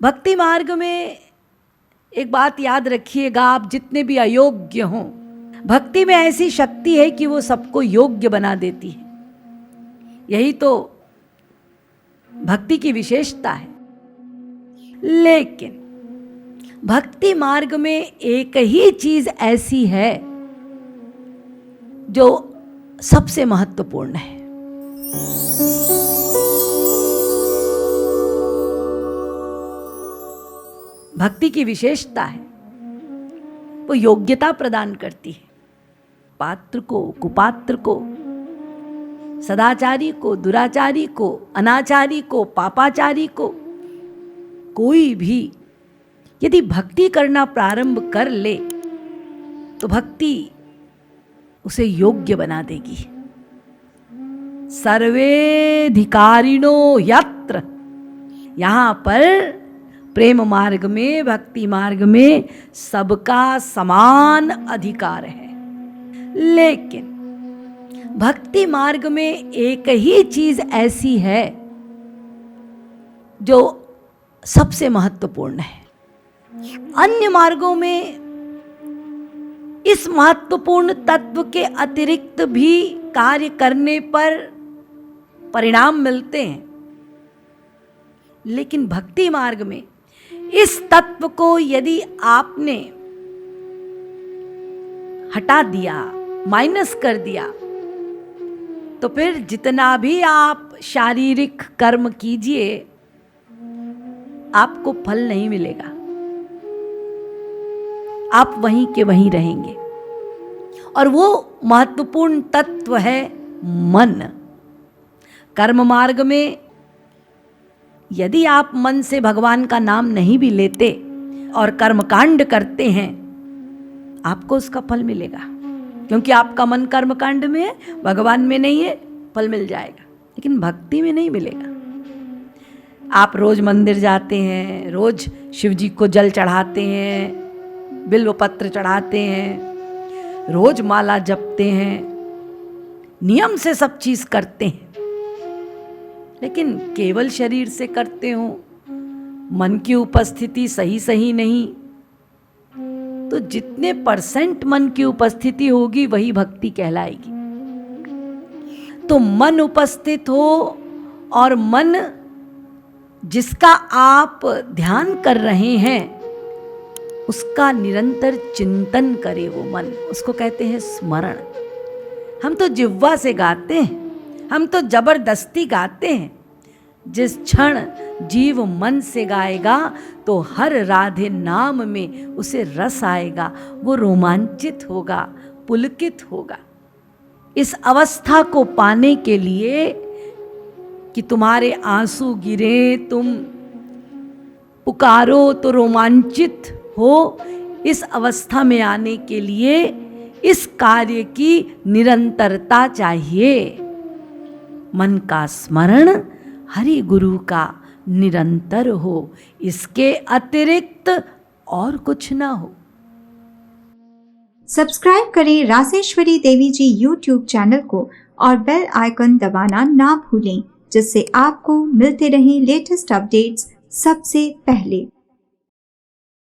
भक्ति मार्ग में एक बात याद रखिएगा, आप जितने भी अयोग्य हों, भक्ति में ऐसी शक्ति है कि वो सबको योग्य बना देती है। यही तो भक्ति की विशेषता है। लेकिन भक्ति मार्ग में एक ही चीज ऐसी है जो सबसे महत्वपूर्ण है। भक्ति की विशेषता है, वो योग्यता प्रदान करती है। पात्र को, कुपात्र को, सदाचारी को, दुराचारी को, अनाचारी को, पापाचारी को, कोई भी यदि भक्ति करना प्रारंभ कर ले तो भक्ति उसे योग्य बना देगी। सर्वेधिकारिणो यत्र, यहां पर प्रेम मार्ग में, भक्ति मार्ग में सबका समान अधिकार है। लेकिन भक्ति मार्ग में एक ही चीज ऐसी है जो सबसे महत्वपूर्ण है। अन्य मार्गों में इस महत्वपूर्ण तत्व के अतिरिक्त भी कार्य करने पर परिणाम मिलते हैं, लेकिन भक्ति मार्ग में इस तत्व को यदि आपने हटा दिया, माइनस कर दिया, तो फिर जितना भी आप शारीरिक कर्म कीजिए आपको फल नहीं मिलेगा, आप वहीं के वहीं रहेंगे। और वो महत्वपूर्ण तत्व है मन। कर्म मार्ग में यदि आप मन से भगवान का नाम नहीं भी लेते और कर्मकांड करते हैं, आपको उसका फल मिलेगा, क्योंकि आपका मन कर्मकांड में है, भगवान में नहीं है, फल मिल जाएगा। लेकिन भक्ति में नहीं मिलेगा। आप रोज मंदिर जाते हैं, रोज शिव जी को जल चढ़ाते हैं, बिल्व पत्र चढ़ाते हैं, रोज माला जपते हैं, नियम से सब चीज करते हैं, लेकिन केवल शरीर से करते हो, मन की उपस्थिति सही नहीं, तो जितने % मन की उपस्थिति होगी वही भक्ति कहलाएगी। तो मन उपस्थित हो और मन जिसका आप ध्यान कर रहे हैं उसका निरंतर चिंतन करे वो मन, उसको कहते हैं स्मरण। हम तो जिह्वा से गाते हैं, हम तो जबरदस्ती गाते हैं। जिस क्षण जीव मन से गाएगा तो हर राधे नाम में उसे रस आएगा, वो रोमांचित होगा, पुलकित होगा। इस अवस्था को पाने के लिए कि तुम्हारे आंसू गिरे, तुम पुकारो तो रोमांचित हो, इस अवस्था में आने के लिए इस कार्य की निरंतरता चाहिए। मन का स्मरण हरि गुरु का निरंतर हो, इसके अतिरिक्त और कुछ ना हो। सब्सक्राइब करें रासेश्वरी देवी जी YouTube चैनल को और बेल आइकन दबाना ना भूलें, जिससे आपको मिलते रहें लेटेस्ट अपडेट्स सबसे पहले।